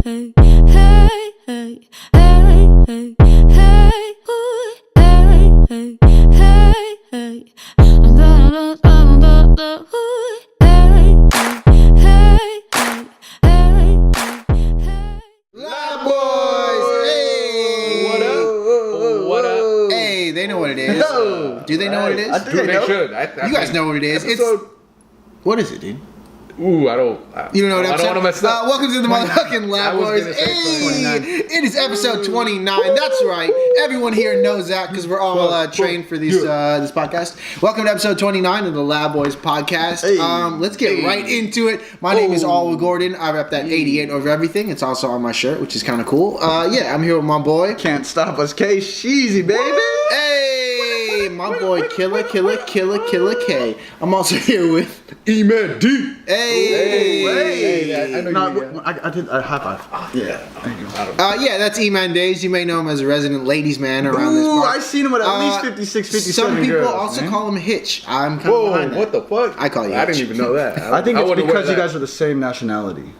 hey, hey, hey, hey, hey, hey, ooh, hey, hey, hey, hey. I'm the ooh, hey, hey, hey, hey, hey. Lab Boys! Hey! What up? What up? Hey, they know what it is. No. Do they know what it is? I think they should. You guys know what it is. What is it, dude? Ooh, I don't. You don't know what I episode? don't want to mess up. Welcome to the motherfucking Lab I was Boys. gonna say Hey, it is episode 29. That's right. Everyone here knows that because we're all trained for this podcast. Welcome to episode 29 of the Lab Boys podcast. Hey. Let's get right into it. My name is Alwa Gordon. I rep that 88 over everything. It's also on my shirt, which is kind of cool. Yeah, I'm here with my boy. Can't stop us, K. Sheezy, baby. Hey, my boy, Killer K. I'm also here with E-Man D. Hey. I know you. I did a high five. Yeah. Yeah, that's E-Man Days. You may know him as a resident ladies man around this Ooh, part. I've seen him with at least 56, 57 Some people girls, also man. call him Hitch. I'm kind of Whoa, behind that. what the fuck? I call you I didn't Hitch. even know that. I think it's wonder because what you that- guys are the same nationality.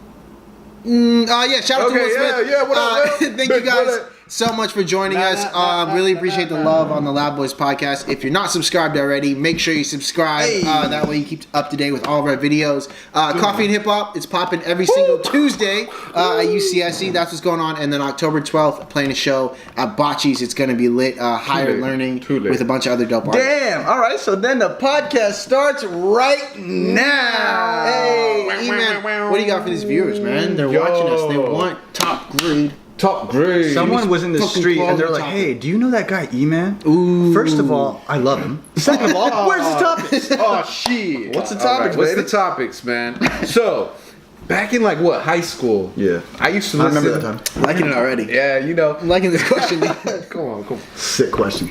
Yeah, shout out to Okay, Will Smith. yeah, what up, Will? Thank you Big guys brother. so much for joining us. Really appreciate the love on the Lab Boys podcast. If you're not subscribed already, make sure you subscribe. Hey. That way you keep up to date with all of our videos. Coffee and Hip Hop, it's popping every single Tuesday at UCSC. That's what's going on. And then October 12th, playing a show at Bocce's. It's going to be lit. Higher late. learning Too late. with a bunch of other dope artists. Damn. All right, so then the podcast starts right now. Hey, E-Man, what do you got for these viewers, man? They're watching us. They want top grade. Top grade. Someone was in the Fucking street and they're quality like, topic. "Hey, do you know that guy E-Man?" Ooh. First of all, I love him. Second of all, where's the topics? Oh shit. What's the All topics, What's baby? the topics, man? So, back in like what, high school? Yeah. I used to I listen. remember that time. Liking it already. Yeah, you know. I'm liking this question. Come on. Sick question.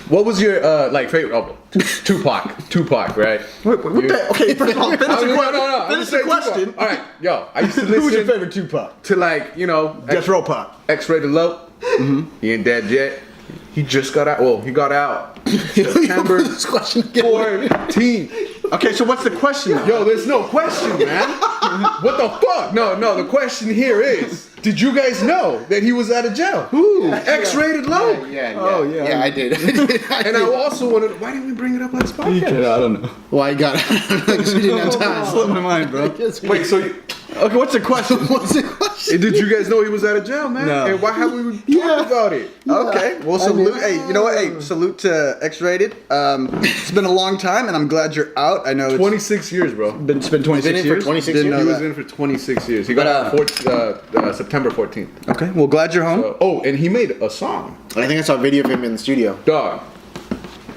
What was your favorite album? Tupac, right? What the? Okay, first of all, finish the question. No. I'm Finish just the saying question. Tupac. All right, yo, I used to Who's your listen favorite Tupac? to like, you know, Death Row Pop. X-Rated Low. He ain't dead yet. He just got out. Well, he got out September this question again. 14th. Okay, so what's the question? Now? Yo, there's no question, man. What the fuck? No, the question here is, did you guys know that he was out of jail? Who? X-Rated Low. Yeah. Oh, yeah. Yeah, I did. And I also wanted, why didn't we bring it up on this podcast? I don't know. Well, I got it. Because we didn't have time. Slipped my mind, bro. Wait, so Okay, what's the question? What's the question? did you guys know he was out of jail, man? No. And why haven't we talked about it? Okay, well, salute. Hey, you know what? Hey, salute to X-Rated. It's been a long time, and I'm glad you're out. I know it's 26 years, bro. it's been 26 Been in for years. 26 Didn't years? He know was that. in for 26 years. He got out September 14th. Okay, well, glad you're home. And he made a song. I think I saw a video of him in the studio. Dog,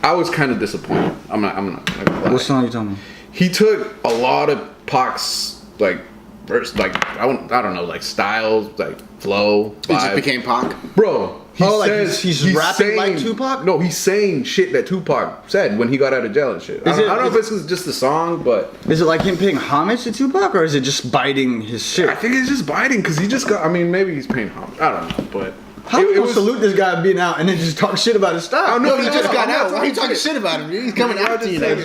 I was kind of disappointed. I'm not gonna lie. What song are you talking about? He took a lot of Pac's like verse, like I don't know, like styles, like flow. He just vibe. became Pac. Bro. He Oh, like says, he's rapping like Tupac? No, he's saying shit that Tupac said when he got out of jail and shit. I don't know if this is just a song, but Is it like him paying homage to Tupac, or is it just biting his shit? I think it's just biting because he just got. I mean, maybe he's paying homage. I don't know, but How do you salute this guy being out and then just talk shit about his style? No, he just got I'm out. not Why are you talking talking shit about him? He's coming after you. Don't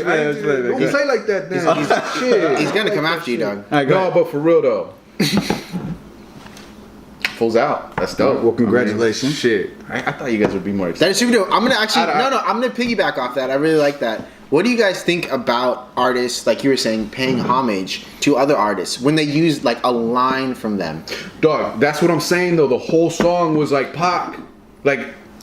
Now. say like that, then. Shit. He's gonna come after you, dog. All right, go No, ahead. but for real though. Full's out. That's dope. Well, congratulations. Shit. I thought you guys would be more excited. That is super dope. I'm gonna actually I- I'm gonna piggyback off that. I really like that. What do you guys think about artists, like you were saying, paying homage to other artists when they use like a line from them? Dog, that's what I'm saying though. The whole song was like Pac. Like,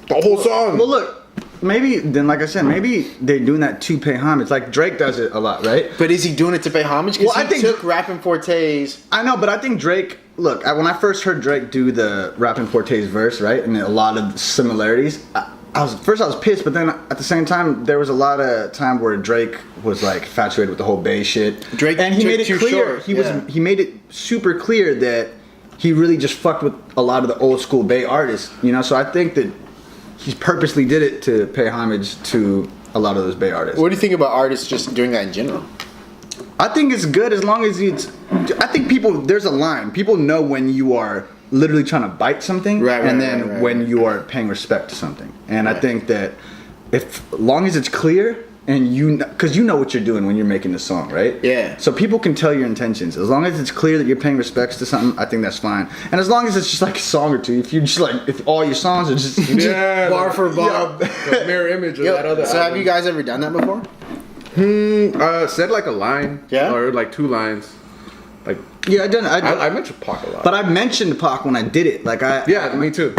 the whole song. Well, look, maybe then, like I said, maybe they're doing that to pay homage. Like Drake does it a lot, right? But is he doing it to pay homage? Because Well, he I think- took Rappin' Forte's. I know, but I think Drake. Look, when I first heard Drake do the Rappin' Forte's verse, right, and a lot of similarities, I was pissed, but then at the same time, there was a lot of time where Drake was like infatuated with the whole Bay shit. Drake and he took made it too clear. short, He made it super clear that he really just fucked with a lot of the old school Bay artists, you know. So I think that he purposely did it to pay homage to a lot of those Bay artists. What do you think about artists just doing that in general? I think it's good as long as it's. I think there's a line. People know when you are literally trying to bite something, and then when you are paying respect to something. And I think that as long as it's clear, and because you know what you're doing when you're making the song, right? Yeah. So people can tell your intentions. As long as it's clear that you're paying respects to something, I think that's fine. And as long as it's just like a song or two, if you just like, if all your songs are just bar for bar. The mirror image of that other So have album. you guys ever done that before? Said like a line. Yeah? Or like 2 lines. Like, yeah, I I mentioned Pac a lot. but I mentioned Pac when I did it. Like me too.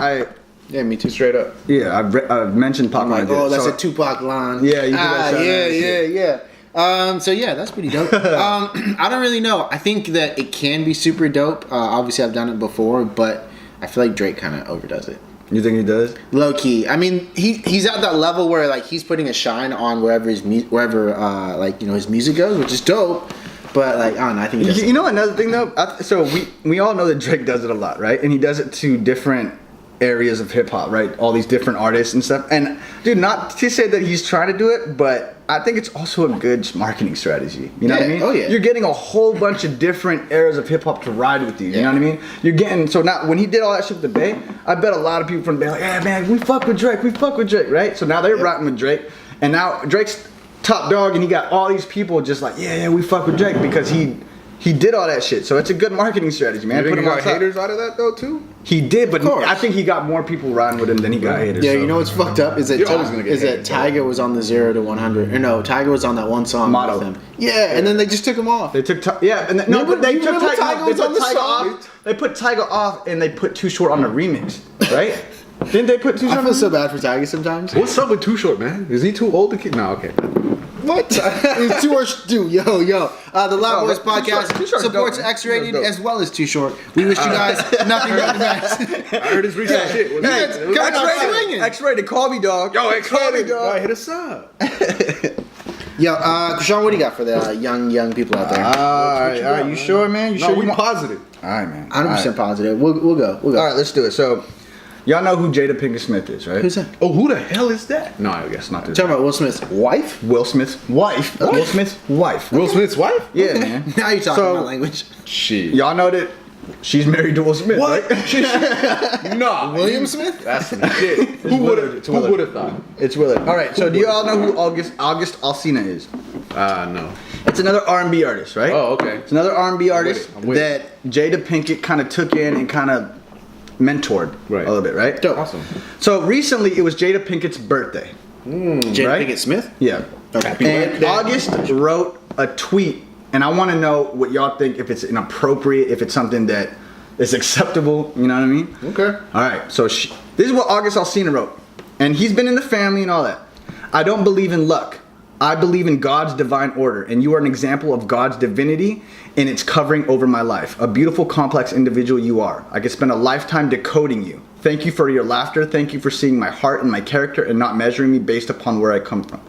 Yeah, me too. Straight up. I've mentioned Pac when I Like, did it. that's So- a Tupac line. Yeah, you do that sound nice, yeah. So yeah, that's pretty dope. I don't really know. I think that it can be super dope. Obviously, I've done it before, but I feel like Drake kind of overdoes it. You think he does? Low key. I mean, he's at that level where like he's putting a shine on wherever his his music goes, which is dope. But like, I don't know. I think he does. You know another thing though. So we all know that Drake does it a lot, right? And he does it to different areas of hip hop, right? All these different artists and stuff. And dude, not to say that he's trying to do it, but I think it's also a good marketing strategy. You know what I mean? Oh yeah. You're getting a whole bunch of different eras of hip hop to ride with you. You know what I mean? You're getting so now when he did all that shit with the Bay, I bet a lot of people from the Bay like, yeah man, we fuck with Drake, right? So now they're riding with Drake, and now Drake's top dog, and he got all these people just like, yeah, we fuck with Drake because he did all that shit. So it's a good marketing strategy, man. You think Put he him on got top. haters out of that though too? He did, but course. I think he got more people riding with him than he got haters. Yeah, so. you know what's fucked up is that You're always gonna get hated, Tyga was on the 0 to 100. Or no, Tyga was on that one song Motto. with him. Yeah, and then they just took him off. They took and then, no, Remember- but they you took remember Tyga Tyga off. They was on put the Tyga song? off. They put Tyga off, and they put Too Short on the remix, right? Didn't they put Too Short? I feel so bad for Tyga sometimes. What's up with Too Short, man? Is he too old to keep? No, okay. What? It's Too Short. Dude, yo. The Loud Boys Too Short- podcast Too Short's supports dope, man. X-rated Too Short's as well as Too Short. We wish you guys nothing but the best. I heard his recent shit. Was Hey, it was come on, X-rated. swinging. X-rated, call me dog. Yo, X-rated. dog. Yo, hit us up. Yo, Krishan, what do you got for the young people out there? All right, you sure, man? You No, sure? we you want- positive. All right, man. 100% positive. We'll go. All right, let's do it. So, y'all know who JadaPinket+Smith is, right? Who's that? Oh, who the hell is that? No, I guess not. Talking about Will Smith's wife? Will Smith's wife. What? Will Smith's wife. Will Smith's wife? Yeah, man. Now you're talking So- my language. Shit. Y'all know that she's married to Will Smith, What? right? Nah. William Smith? That's some shit. Who Willard. It's Willard. would have thought? It's Willard. All right, so do you all know who August Alsina is? No. It's another R&B artist, right? Oh, okay. It's another R&B artist I'm with that Jada Pinkett kind of took in and kind of mentored Right. a little bit, right? Dope. Awesome. So recently it was Jada Pinkett's birthday. Jada Right? Pinkett Smith? Yeah. Okay. And August wrote a tweet, and I want to know what y'all think, if it's inappropriate, if it's something that is acceptable, you know what I mean? Okay. All right, so this is what August Alsina wrote. And he's been in the family and all that. I don't believe in luck. I believe in God's divine order, and you are an example of God's divinity, and it's covering over my life. A beautiful, complex individual you are. I could spend a lifetime decoding you. Thank you for your laughter. Thank you for seeing my heart and my character and not measuring me based upon where I come from.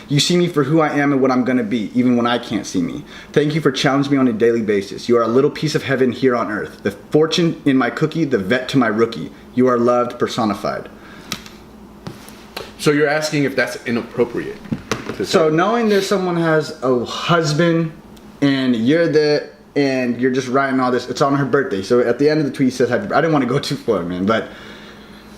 You see me for who I am and what I'm going to be, even when I can't see me. Thank you for challenging me on a daily basis. You are a little piece of heaven here on earth. The fortune in my cookie, the vet to my rookie. You are loved, personified. So you're asking if that's inappropriate? So knowing that someone has a husband and you're there and you're just writing all this, it's on her birthday. So at the end of the tweet, he says, "Happy." I didn't want to go too far, man, but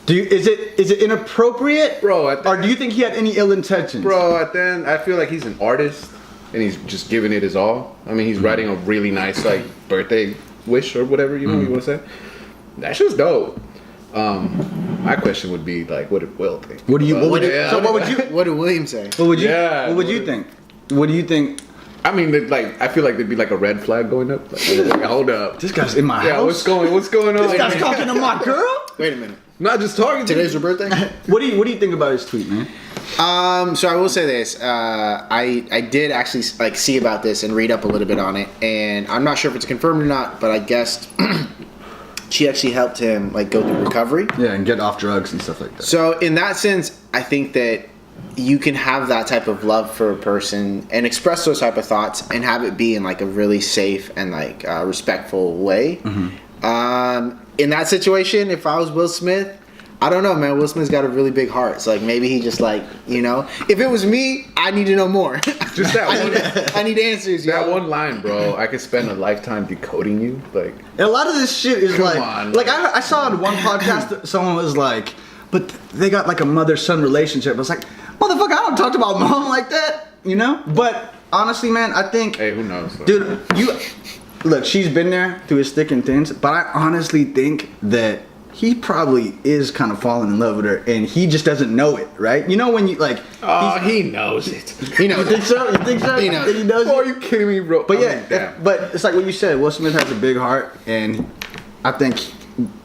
is it inappropriate, Bro, or do you think he had any ill intentions, Bro, at the end, I feel like he's an artist and he's just giving it his all. I mean, he's writing a really nice like birthday wish or whatever you want to say. That shit's dope. My question would be like, what did Will think? What would you? What did William say? What would you? Yeah, what would you think? What do you think? I mean, like, I feel like there'd be like a red flag going up. Like, hold up. This guy's in my Yeah, house. what's going on? This guy's talking to my girl. Wait a minute. Not just talking to Today's your birthday? What do you think about his tweet, man? So I will say this. I did actually like see about this and read up a little bit on it, and I'm not sure if it's confirmed or not, but I guessed she actually helped him like go through recovery. Yeah, and get off drugs and stuff like that. So in that sense, I think that you can have that type of love for a person and express those type of thoughts and have it be in like a really safe and like respectful way. In that situation, if I was Will Smith, I don't know, man. Will Smith's got a really big heart, so like maybe he just like, you know, if it was me, I need to know more. Just that one. I need answers. That yo. one line, bro. I could spend a lifetime decoding you. Like, And a lot of this shit is Come like, on, like man. I saw in one podcast that someone was like, but they got like a mother-son relationship. I was like, motherfucker, I don't talk to my mom like that. you know. But honestly, man, I think, Hey, who knows? Though? dude, look, she's been there through his thick and thins, but I honestly think that he probably is kind of falling in love with her, and he just doesn't know it, right? You know when you like, Oh, he knows it. You know, you think so? You think so? He knows. That he knows Oh, are it? you kidding me, bro? But I yeah, mean, damn. but it's like what you said. Will Smith has a big heart, and I think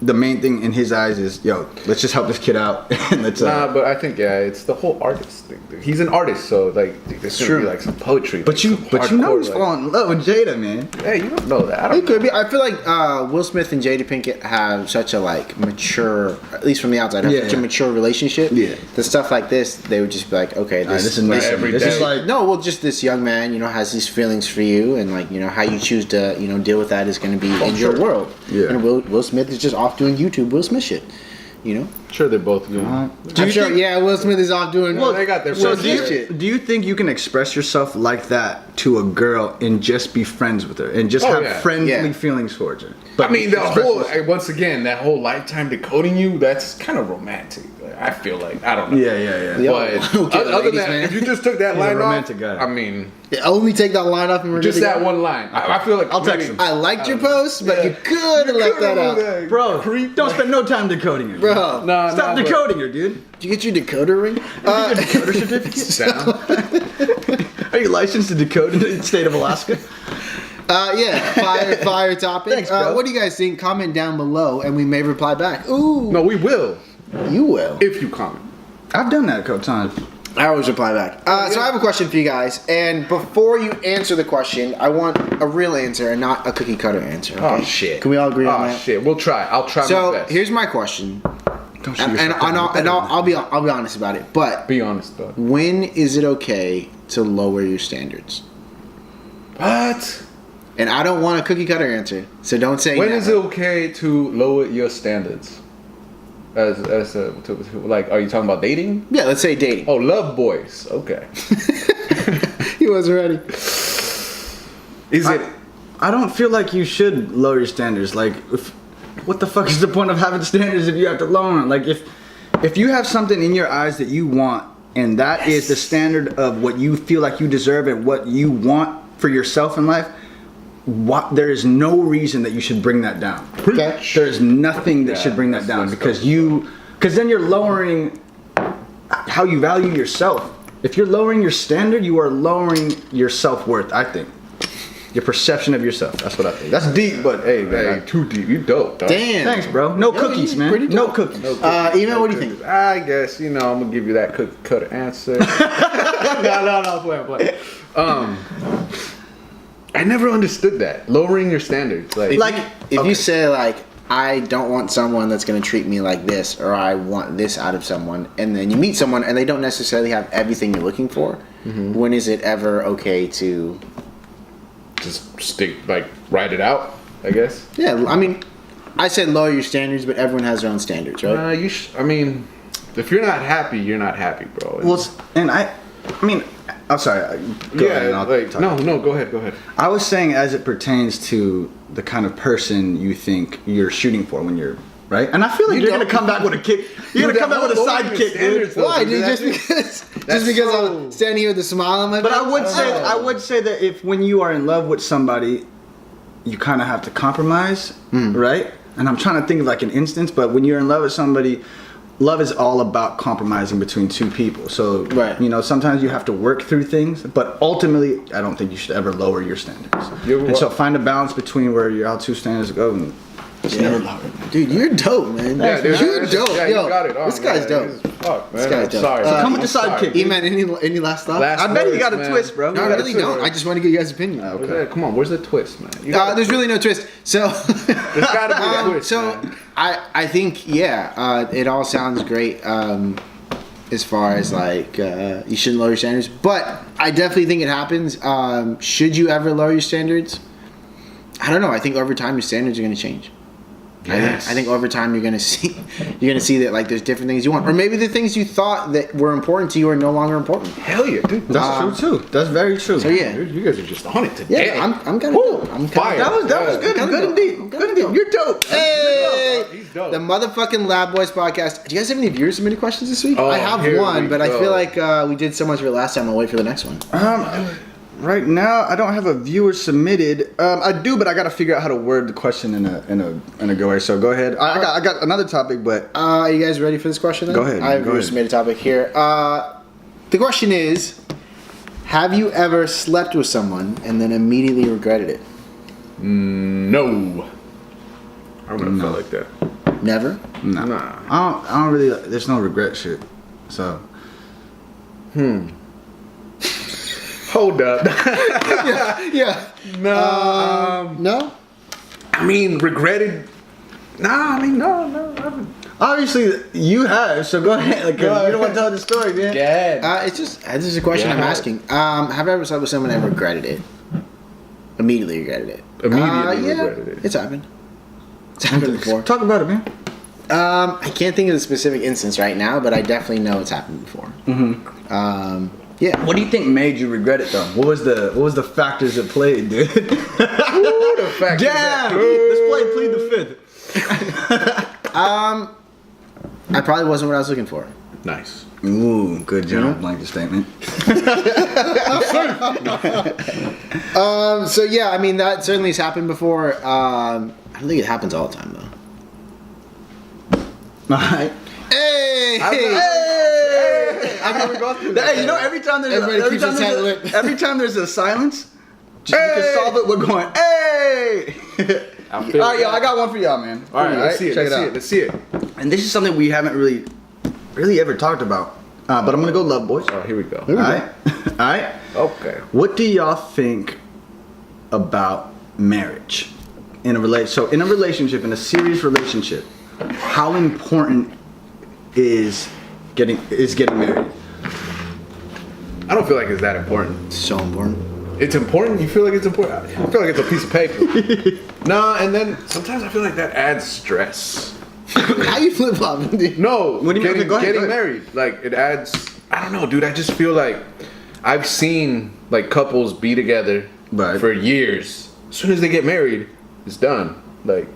the main thing in his eyes is, yo, let's just help this kid out, and let's. Nah, but I think it's the whole artist thing. He's an artist, so like there's gonna be like some poetry. But you know he's falling in love with Jada, man. Hey, you don't know that. I it don't could be. I feel like Will Smith and Jada Pinkett have such a like mature, at least from the outside, have Yeah. such a mature relationship. Yeah. The stuff like this, they would just be like, okay, Alright, this this is nice. every This is day. like no, well, just this young man, has these feelings for you, and like, how you choose to, deal with that is going to be in your world. Yeah. And Will Smith is just off doing YouTube Will Smith shit. sure they're both good. I'm sure. Yeah, Will Smith is off doing. Well, they got their Will first Smith shit. shit. Do you think you can express yourself like that to a girl and just be friends with her and just Oh, have yeah. friendly Yeah. feelings towards her? I mean, the express whole yourself. once again that whole lifetime decoding you—that's kind of romantic. I feel like I don't know. Yeah. Yeah. But Okay, other ladies, than that, man. if you just took that He's a line romantic off, guy. I mean, Only take that line off and we're just good to that go? one line. I feel like I'll text him. I liked your post, but you could have left that out. Bro, don't spend no time decoding her. Bro, Nah, Stop but- decoding her, dude. did you get your decoder ring? Decoder certificate? Sound. Are you licensed to decode in the state of Alaska? Yeah, fire topic. Thanks, bro. What do you guys think? Comment down below, and we may reply back. Ooh, No, we will you will. if you comment. I've done that a couple times. I always reply back. So I have a question for you guys, and before you answer the question, I want a real answer and not a cookie cutter answer. Okay? Oh shit! Can we all agree on Oh that? shit! We'll try. I'll try my So best. here's my question, Don't shoot and yourself down. I'll be honest about it. But Be honest though. when is it okay to lower your standards? What? And I don't want a cookie cutter answer, so don't say. When never. is it okay to lower your standards? As like, are you talking about dating? Yeah, let's say dating. Oh, love boys. Okay. He wasn't ready. Is it? I don't feel like you should lower your standards. Like, what the fuck is the point of having standards if you have to lower them? Like, if you have something in your eyes that you want, and that is the standard of what you feel like you deserve and what you want for yourself in life, there is no reason that you should bring that down. Okay. There is nothing that Yeah, should bring that down that's because then you're lowering how you value yourself. If you're lowering your standard, you are lowering your self-worth, I think. Your perception of yourself. That's what I think. That's deep, but hey, man. Hey, too deep. You dope, dog. Damn. Thanks, bro. No Yo, cookies, you man. pretty No dope. cookies. Email, what do you think? I guess I'm gonna give you that cookie cutter answer. no, play. I never understood that lowering your standards. Like, If you say like, I don't want someone that's going to treat me like this, or I want this out of someone, and then you meet someone and they don't necessarily have everything you're looking for, when is it ever okay to? just stick, like, write it out. I guess. Yeah, I mean, I said lower your standards, but everyone has their own standards, right? I mean, if you're not happy, you're not happy, bro. Well, and I mean, I'm sorry. Go ahead and I'll talk. no, go ahead. I was saying as it pertains to the kind of person you think you're shooting for when you're right, and I feel like You you're gonna don't- come back with a kick. You're gonna come back with a lowering your sidekick, standards, dude. though. Why, dude? That's- Just because so- I'm standing here with a smile on my face? But I would say that if when you are in love with somebody, you kind of have to compromise, right? And I'm trying to think of like an instance, but when you're in love with somebody, love is all about compromising between two people. So, Right. sometimes you have to work through things, but ultimately, I don't think you should ever lower your standards. And so find a balance between where your two standards go and just never lower them. Dude, you're dope, man. Yeah, dude, you're dope. Yeah, Yo, you got it. this guy's dope. Fuck, man. This guy's I'm dope. sorry. So come with the I'm sorry. sidekick. E-man, any last thoughts? Last I bet you words, got a man. twist, bro. No, I You got a really twist. don't. I just want to get you guys' opinion. Yeah, come on, where's the twist, man? You gotta- There's really no twist. So, There's gotta be a twist. so man. I think it all sounds great as far as like you shouldn't lower your standards, but I definitely think it happens. Should you ever lower your standards? I don't know. I think over time your standards are going to change. Yes. I think over time you're gonna see that like there's different things you want, or maybe the things you thought that were important to you are no longer important. Hell yeah, dude. That's true too. That's very true. So yeah, Dude, you guys are just on it today. yeah, I'm kind of I'm fire. kinda, That was good. Good indeed. Good indeed. You're dope. Hey, He's dope. the motherfucking Lab Boys podcast. Do you guys have any viewer submitted questions this week? Oh, I have here one, we but I go. feel like we did so much of it last time. I'll wait for the next one. Right now, I don't have a viewer submitted. I do, but I got to figure out how to word the question in a good way. So go ahead. I got another topic, but Are you guys ready for this question? Then? Go ahead, I have a go viewer ahead. submitted topic here. The question is, have you ever slept with someone and then immediately regretted it? No. I wouldn't have felt like that. Never. no, Nah. I don't really. There's no regret shit. So Hold up. Yeah. No. No. I mean, regretted. Nah, I mean, no. I haven't. obviously you have. So go ahead. Like, you don't want to tell the story, man. Yeah. It's just this is a question I'm Yeah. asking. Have I ever slept with someone and regretted it? Immediately regretted it. Immediately Yeah, regretted it. It's happened. It's happened before. Talk about it, man. I can't think of the specific instance right now, but I definitely know it's happened before. Yeah. What do you think made you regret it though? What was the factors that played, dude? Ooh, the fact is that- Damn! Let's plead the fifth. I probably wasn't what I was looking for. Nice. Ooh, good job. Blanket statement. So yeah, I mean that certainly has happened before. I don't think it happens all the time though. All right. Hey! I've never gone through Hey, you know, every time there's Everybody keeps their tight lip. every time there's a silence, you can solve it with going, hey! I All feel right, yo, that. I got one for y'all, man. All right, let's see it. Check Let's see out. it. Let's see it. And this is something we haven't really ever talked about. But I'm gonna go love boys. Oh, here we go. All right. All right. Okay. What do y'all think about marriage in a relationship, in a serious relationship? How important is getting married? I don't feel like it's that important. It's so important. It's important? You feel like it's important? I feel like it's a piece of paper. Nah, and then sometimes I feel like that adds stress. How you flip flopping, dude? No, What do you mean? getting, Go ahead, getting go ahead. married. Like, it adds, I don't know, dude. I just feel like I've seen, like, couples be together Right. for years. As soon as they get married, it's done. Like,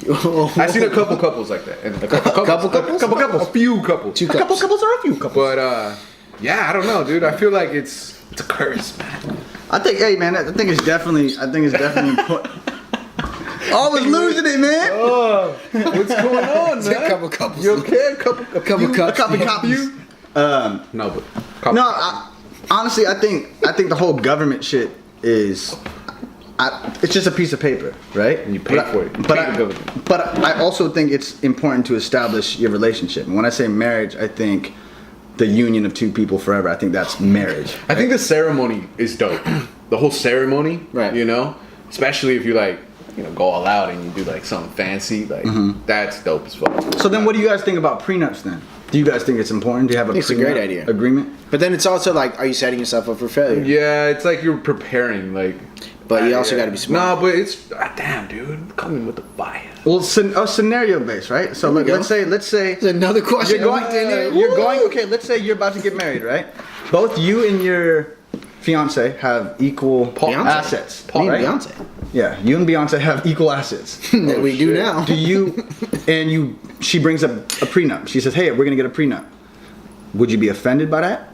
I've seen a couple couples like that. And a couple couples? A few couples. Two A couple couples. couples or a few couples? But, yeah, I don't know, dude. I feel like it's a curse, man. I think it's definitely important. Always losing it, man. Oh, what's going on, man? A couple couples. You okay? A couple A couple cups. Copy copies. No, but couple. No, honestly, I think the whole government shit is. It's just a piece of paper, right? And you pay for it. You But pay I, the government. but I also think it's important to establish your relationship. And when I say marriage, I think the union of two people forever. I think that's marriage. I think the ceremony is dope. The whole ceremony, Right. You know, especially if you like, you know, go all out and you do like something fancy, like that's dope as fuck. So then, what do you guys think about prenups then? Do you guys think it's important? Do you have a think it's a prenup great idea. agreement? But then it's also like, are you setting yourself up for failure? Yeah, it's like you're preparing, like. But you also gotta be smart. Nah, but it's damn, dude, coming with the fire. Well, scenario based, right? So There we let's say There's another question. you're going. Okay, let's say you're about to get married, right? Both you and your fiance have equal Beyonce. assets. Me and right? Beyonce. Yeah, you and Beyonce have equal assets. That we do shit. now. Do you? She brings up a prenup. She says, "Hey, we're gonna get a prenup." Would you be offended by that?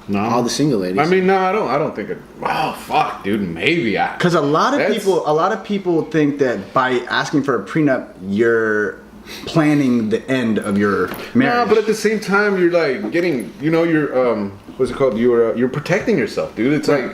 No, All the single ladies. I mean, no, I don't think it. Oh fuck, dude, maybe I. Because a lot of That's- people think that by asking for a prenup, you're planning the end of your marriage. Nah, but at the same time, you're like getting, you know, you're what's it called? You're protecting yourself, dude. It's like,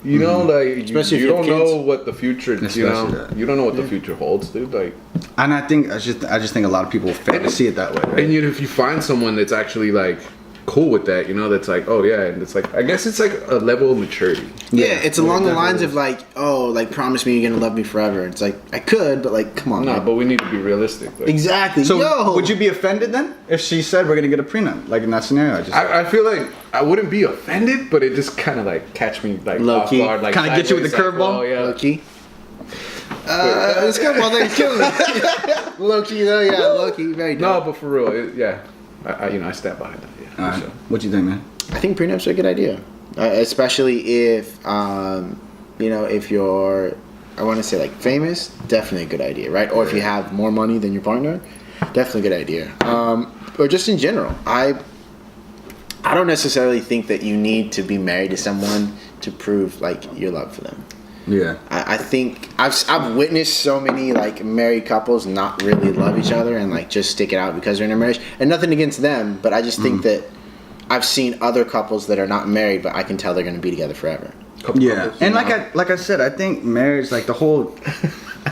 you know, like Especially if you you don't have know kids. what the future, you Especially know, that. you don't know what the future holds, dude. Like, And I just think a lot of people fail to see it that way. Right? and if you find someone that's actually like cool with that, you know, that's like, oh yeah, and it's like, I guess it's like a level of maturity. yeah, it's along the definitely lines is. of like, oh, like promise me you're gonna love me forever. It's like I could, but like, come on. No, man. but we need to be realistic. Like, exactly. So Yo, would you be offended then if she said we're gonna get a prenup? Like in that scenario, I feel like I wouldn't be offended, but it just kind of like catch me like Low off key. guard, like Kinda get you with the sideways, like, curveball? oh yeah, low key? Let's go. Well, he's killing me. Low key though, yeah, low key, very No, dope. but for real, yeah. I stand behind that. Yeah, All right. for sure. What you think, man? I think prenups are a good idea, especially if if you're, I want to say like famous, definitely a good idea, right? Or if you have more money than your partner, definitely a good idea. Or just in general, I don't necessarily think that you need to be married to someone to prove like your love for them. Yeah. I think I've witnessed so many like married couples not really love each other and like just stick it out because they're in a marriage. And nothing against them, but I just think that I've seen other couples that are not married, but I can tell they're going to be together forever. Yeah, and like I said, I think marriage, like the whole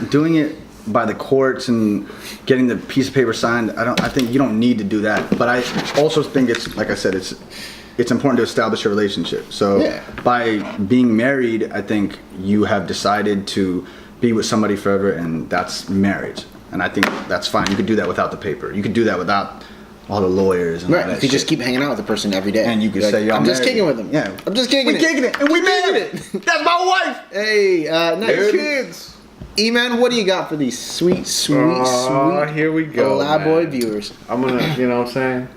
doing it by the courts and getting the piece of paper signed, I think you don't need to do that. But I also think it's, like I said, it's important to establish a relationship. So by being married, I think you have decided to be with somebody forever, and that's marriage. And I think that's fine. You could do that without the paper. You could do that without all the lawyers and all Right, that if you just shit. keep hanging out with the person every day. And you can You're say, I'm just married. kicking with them. Yeah. I'm just kicking We it. kicking it, and we married it. That's my wife. Hey, nice. There it is. E-Man, what do you got for these sweet, sweet, sweet Here we go, Lab Boy man. viewers? I'm gonna, you know what I'm saying?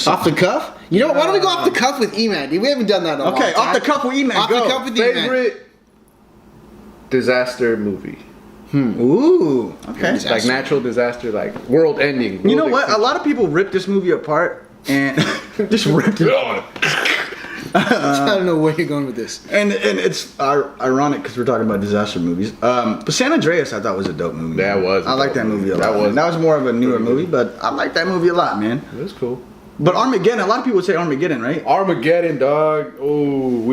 Off the cuff? You know what? Why don't we go off the cuff with E-Man, dude? We haven't done that in a long Okay, time. off the cuff with E-Man. Off Go. the cuff with E-Man. Favorite disaster movie? Ooh. Okay. Disaster. Like natural disaster, like world ending. You know what? A lot of people rip this movie apart and just ripped it apart. I don't know where you're going with this. And it's ironic because we're talking about disaster movies. But San Andreas, I thought was a dope movie. That was a I like dope that movie a movie. lot. That was- That was more of a newer movie, but I like that movie a lot, man. It was cool. But Armageddon, a lot of people would say Armageddon, right? Armageddon, dog. Ooh,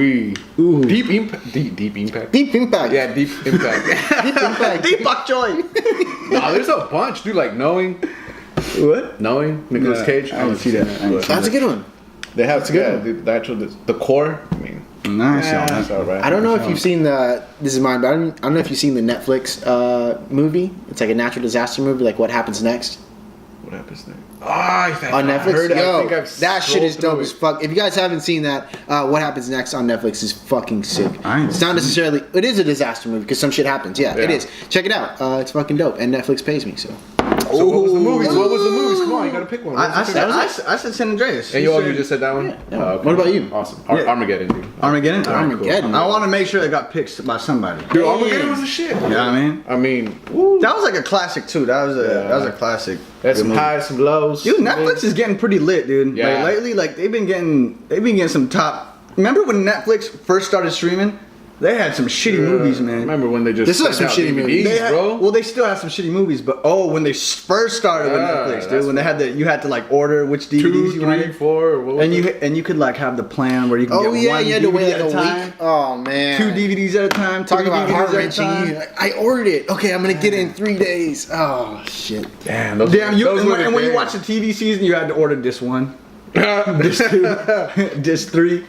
Ooh. Deep impact. Deep impact. Deep impact. Yeah, deep impact. Deep impact. Deepak Joy. Nah, there's a bunch, dude. Like knowing What? Nicolas Nah, Cage. I didn't see that. I didn't see That's a good one. They have a good yeah, the actual the core. I mean, Nice. that's all right. I don't know if you've seen this is mine, but I don't know if you've seen the Netflix movie. It's like a natural disaster movie, like What Happens Next. What happens next? Oh, I On Netflix? heard it. Yo, I think I've that shit is scrolled dope through as it. fuck. If you guys haven't seen that, What Happens Next on Netflix is fucking sick. I ain't It's not necessarily, it is a disaster movie because some shit happens. Yeah, it Yeah. is. Check it out. It's fucking dope. And Netflix pays me, so. So what was the movies? What was the movies? Come on, you gotta pick one. What I was the pick? said San Andreas. And you just said that one? Yeah. Oh, okay. What about you? Awesome. Yeah. Armageddon, dude. Armageddon? Armageddon. I want to make sure it got picked by somebody. Dude, Armageddon was a shit. You know what I mean? I mean, woo. That was like a classic too. That was a classic. That's Good some movie. highs, some lows. Dude, Netflix is getting pretty lit, dude. Yeah. Like lately, like they've been getting some top. Remember when Netflix first started streaming? They had some shitty movies, man. Remember when they just This is like sent some out shitty movies. They had, bro? well, they still have some shitty movies, but when they first started with Yeah, Netflix, dude, that's when they had you had to like order which DVDs 2, you 3, wanted, 4. What was and it? you could like have the plan where you can Oh, get yeah, one you had to DVD wait at like a a time, week. Oh, man. 2 DVDs at a time, Talk 3 about DVDs heart at a wrenching. time. I ordered it. Okay, I'm gonna get it in 3 days. Oh shit. Damn, those Damn, those were the and when you days. watch the TV season, you had to order disc 1, disc 2, disc 3.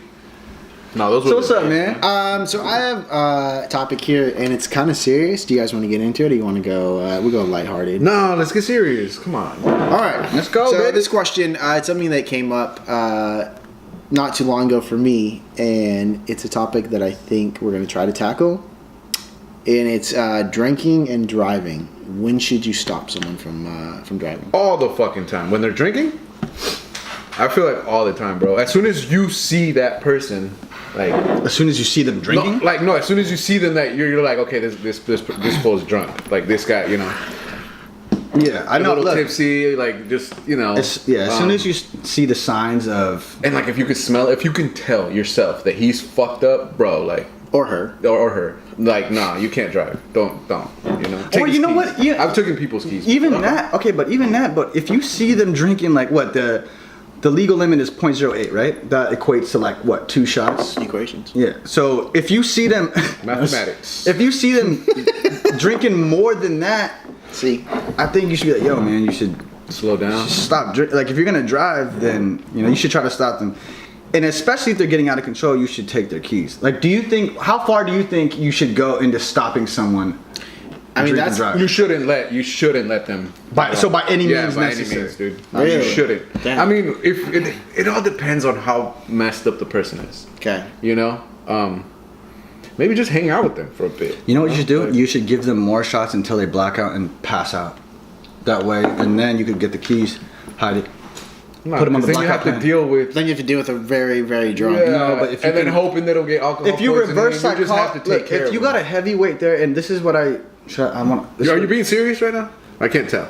No, those were So what's the up, days. man? So I have a topic here, and it's kind of serious. Do you guys want to get into it, or you want to go? We go lighthearted. No, let's get serious. Come on. All right, Let's go, So baby. this question, it's something that came up not too long ago for me, and it's a topic that I think we're going to try to tackle. And it's drinking and driving. When should you stop someone from driving? All the fucking time. When they're drinking, I feel like all the time, bro. As soon as you see that person, like, As soon as you see them drinking, as soon as you see them, that you're like, okay, this fool's drunk. Like this guy, you know, yeah, I a know. little Look, tipsy, like just you know. as soon as you see the signs of, and like if you could smell, if you can tell yourself that he's fucked up, bro, like Or her? or her, like nah, you can't drive. Don't, you know. Take Or his you know keys. what? Yeah. I've taken people's keys. even before. that, okay, but if you see them drinking, like what the legal limit is 0.08, right? That equates to like what, 2 shots? Equations. Yeah. So if you see them Mathematics. if you see them drinking more than that, See? I think you should be like, yo, man, you should Slow down. stop. Like if you're gonna drive, then you should try to stop them. And especially if they're getting out of control, you should take their keys. Like, how far do you think you should go into stopping someone? I mean, drink and that's- drive? You shouldn't let them. By any Yeah, means by necessary. any means, dude. Really? You shouldn't. Damn. I mean, if it all depends on how messed up the person is. Okay. You know, maybe just hang out with them for a bit. You know what you should do? Like, You should give them more shots until they black out and pass out. That way, and then you could get the keys, hide it. nah, put them on 'cause the then you blackout have to plan. deal with. Then you have to deal with a very, very drunk. Yeah, No, but if you and then can- hoping they don't get alcohol. If you poisoning, reverse you just have to psychology, take care if you of got them. a heavyweight there, and this is what I want. Are you being serious right now? I can't tell.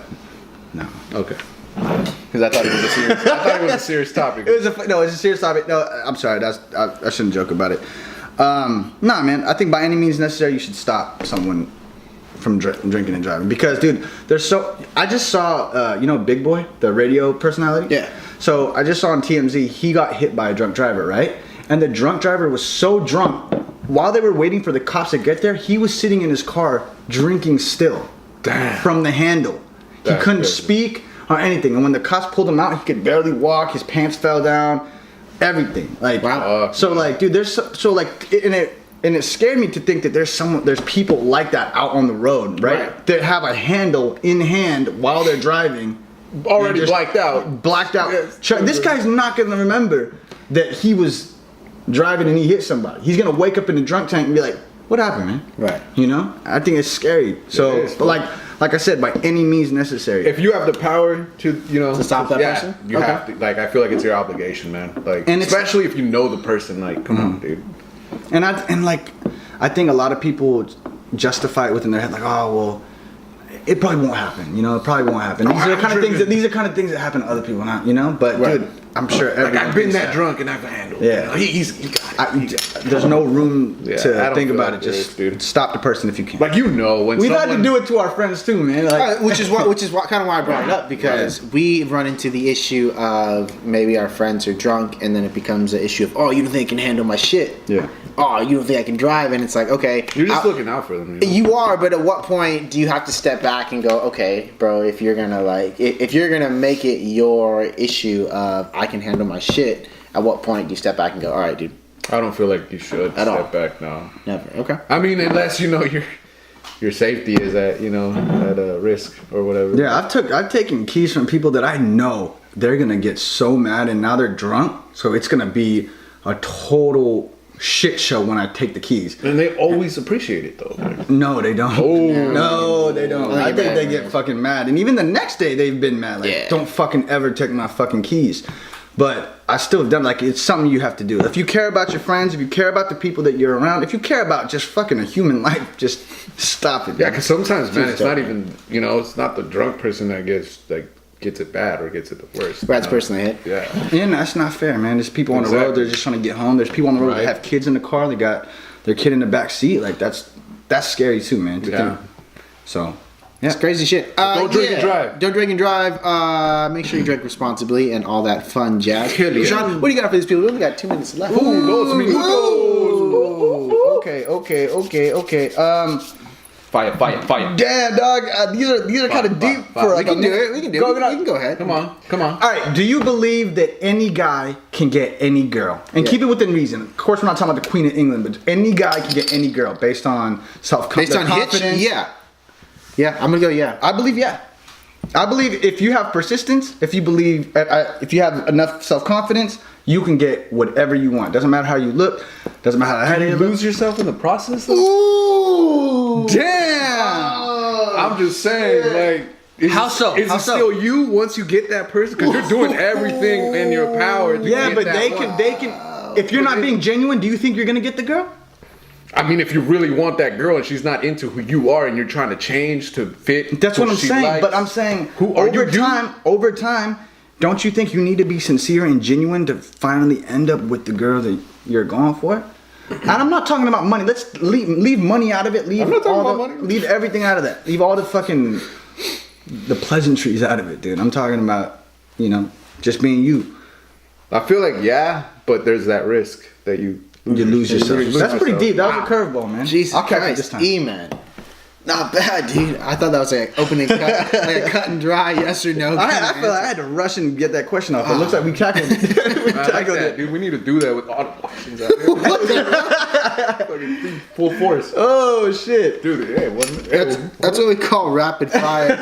No. Okay. Because I thought it was a serious. I thought it was a serious topic. It's a serious topic. No, I'm sorry. I shouldn't joke about it. Nah, man. I think by any means necessary, you should stop someone from drinking and driving. Because, dude, I just saw, Big Boy, the radio personality. Yeah. So I just saw on TMZ, he got hit by a drunk driver, right? And the drunk driver was so drunk. While they were waiting for the cops to get there, he was sitting in his car drinking still. Damn. From the handle. He That's couldn't crazy. speak or anything. And when the cops pulled him out, he could barely walk. His pants fell down. Everything. Like, Wow. so like, dude, there's and it scared me to think that there's people like that out on the road, right? That have a handle in hand while they're driving. Already and just blacked out. Blacked out. Yes. This guy's not gonna remember that he was driving and he hit somebody. He's gonna wake up in the drunk tank and be like, "What happened, man?" Right. You know? I think it's scary. So, It is. but like I said, by any means necessary. If you have the power to, To stop that person? you Okay. have to. Like, I feel like it's your obligation, man. Like, And it's- especially if you know the person. Like, come on, dude. And I think a lot of people justify it within their head, like, oh well, it probably won't happen. You know, it probably won't happen. These are the kind of things that that happen to other people, not, you know. But Right. dude, I'm sure Like, everyone I've been thinks that drunk and I've handled. Yeah. You know, he got it. there's no room Yeah, I to don't think feel about like it. Just there is, dude. stop the person if you can. Like, you know, when We've someone, had to do it to our friends too, man. Like, Which is kind of why I brought it up, because we run into the issue of maybe our friends are drunk and then it becomes an issue of, oh, you don't think I can handle my shit. Yeah. Oh, you don't think I can drive, and it's like, okay, You're just looking out for them. You know? You are, but at what point do you have to step back and go, okay, bro, if you're gonna if you're gonna make it your issue of I can handle my shit, at what point do you step back and go, all right, dude, I don't feel like you should At all. step back now. never, okay. I mean, unless you know your safety is at a risk or whatever. yeah, I've taken keys from people that I know they're gonna get so mad, and now they're drunk, so it's gonna be a total shit show when I take the keys. And they always appreciate it though. Like, No, they don't. Oh. No, they don't. They I get think mad, they get man. fucking mad. And even the next day, they've been mad. Like, Yeah. don't fucking ever take my fucking keys. But I still have done, like, it's something you have to do. If you care about your friends, if you care about the people that you're around, if you care about just fucking a human life, just stop it. yeah, because sometimes, man, it's not dope. even it's not the drunk person that gets it bad or gets it the worst. Brad's person they hit. Yeah. Yeah, that's not fair, man. There's people on the road, Exactly. they're just trying to get home. There's people on the road Right. that have kids in the car, they got their kid in the back seat. Like, that's scary too, man, to Yeah. think. So, yeah. It's crazy shit. Don't drink and drive. Don't drink and drive. Make sure you drink responsibly and all that fun jazz. Hell yeah. Sean, what do you got for these people? We only got 2 minutes left. Ooh, dos minutos. Okay. Fire. Damn, dog. These are kind of deep fire. for like We can do it. We can do it. You can go ahead. Come on. All right. Do you believe that any guy can get any girl? And Yeah. keep it within reason. Of course, we're not talking about the Queen of England, but any guy can get any girl based on Based on Hitch? confidence. Yeah. Yeah, I'm gonna go yeah. I believe yeah. I believe if you have persistence, if you have enough self-confidence, you can get whatever you want. Doesn't matter how you look. Doesn't matter how You you lose yourself in the process. Though? Ooh. Damn! I'm just saying, like, How so? Is How it so? still you once you get that person? Because you're doing everything in your power to Yeah, get but that they one. can. If you're not being genuine, do you think you're gonna get the girl? I mean, if you really want that girl and she's not into who you are and you're trying to change to fit, That's what I'm she saying. likes, But I'm saying, who are over time, don't you think you need to be sincere and genuine to finally end up with the girl that you're going for? And I'm not talking about money. Let's leave money out of it. Leave I'm not talking all about the, money. Leave everything out of that. Leave all the fucking the pleasantries out of it, dude. I'm talking about, just being you. I feel like but there's that risk that you Lose yourself. lose That's pretty yourself. deep. That was a curveball, man. Jesus I'll catch it Christ, this time. E-man. Not bad, dude. I thought that was like opening cut, like a cut and dry yes or no. I feel like I had to rush and get that question off. It looks like we tackled it. We I like tackled that, it. dude. We need to do that with all the questions out there. Fucking full force. Oh shit. Dude, hey, wasn't it? That's what we call rapid fire.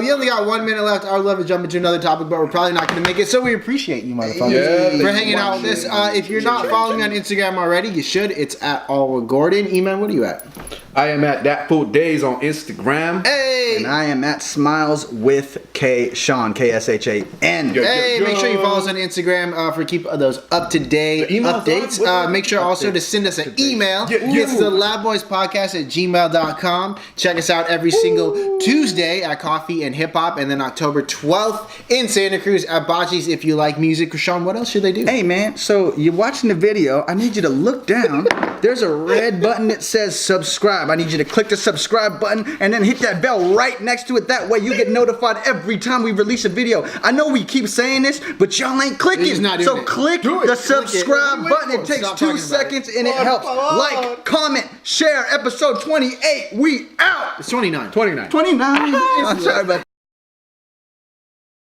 We only got 1 minute left. I would love to jump into another topic, but we're probably not going to make it. So we appreciate you, motherfuckers, for hanging out with us. If you're not following me on Instagram already, you should. It's at Alwa Gordon. E-Man, what are you at? I am at That Food Days on Instagram. Hey! And I am at Smiles with K Sean, KSHAN. Hey, make sure you follow us on Instagram for keep those up-to-date updates. Make sure also to send us an email. It's the labboyspodcast@gmail.com. Check us out every single Tuesday at Coffee and Hip Hop, and then October 12th in Santa Cruz at Bocce's. If you like music, Rashawn, what else should they do? Hey man, so you're watching the video. I need you to look down. There's a red button that says subscribe. I need you to click the subscribe button and then hit that bell right next to it. That way you get notified every time we release a video. I know we keep saying this, but y'all ain't clicking. So click the subscribe button. It takes 2 seconds and it helps. Like, comment, share. Episode 28. We out. It's 29. 29. 29. I'm sorry about that.